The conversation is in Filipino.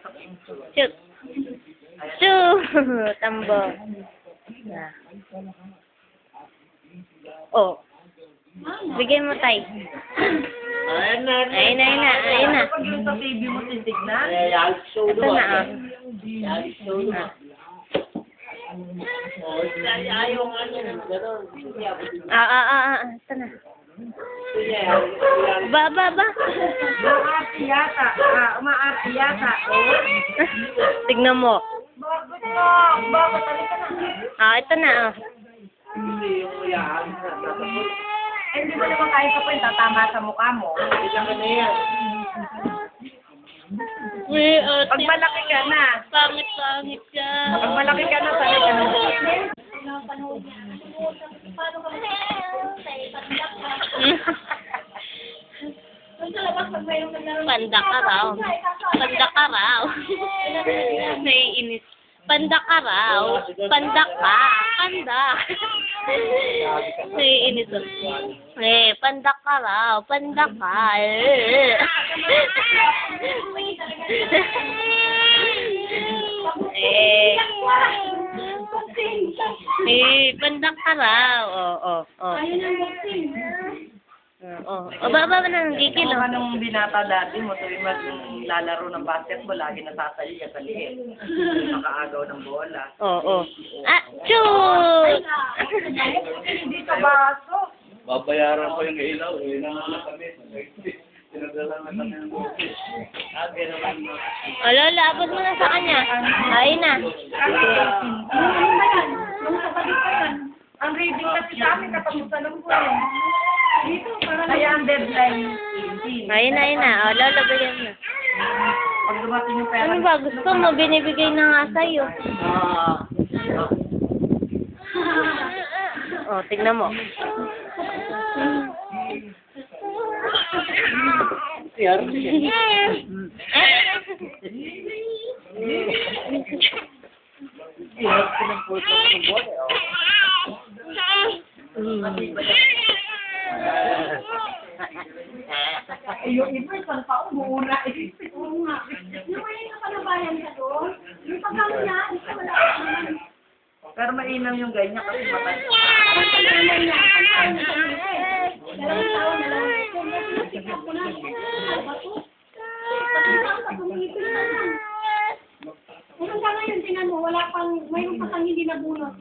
pumasok yung shoot. Shoot. Shoot. Tambo. Yeah. Oh. Bigay mo, tay. Ayun na. Ayun na. Pag yung sa TV mo titignan. Ito na, ah. Ayaw nga niya. Gano'n. Ito na. Ba. Umaarte yata. Umaarte yata. Tignan mo. Bakit na? Bakit? Halika na. Ito na, ah. Hindi yung uyaan. Hindi mo naman kahit pa yung tatama sa mukha mo. Ilang ka na yan. Pag malaki ka na. Pangit ka. Pag malaki ka na, sabi ka na. Pandak ka raw. Naiinis. Pandak ka raw. Pandak ka. Pandak. Naiinis. Pandak ka raw. Pandak ka. Pandak ka raw. Baba na nagigil. Kung anong binata dati mo, tuwing mas lalaro ng basketball, lagi nasasali ka sa liit. Nakaagaw ng bola. Shoot! Hindi ka baso. Babayaran ko yung ilaw. Nanganak kami. Pinagdala na kami ng bukit. Lola, abot mo na sa kanya. Ayun na. Ang reading kasi sa amin katapusan ng buwan. Kaya ang deadline. Ayun na. Lola, bigyan mo. Pag dumating yung pera. Ano ba? Gusto mo? Binibigay na nga sa'yo. Tignan mo. Yung iba, isang taon, muna. Oo nga. Yung may nakalabayan ka doon, yung pagkamo niya, ito wala ka naman. Pero mainam yung ganyan kasi matay. Ang pagkamo niya, ang pagkamo niya. Dalawang taon na lang. Sinikap ko na. Bato. Pati sa pumipil na lang. Hanggang ngayon, tingnan mo, wala pang, mayroon pa kang hindi nabunot.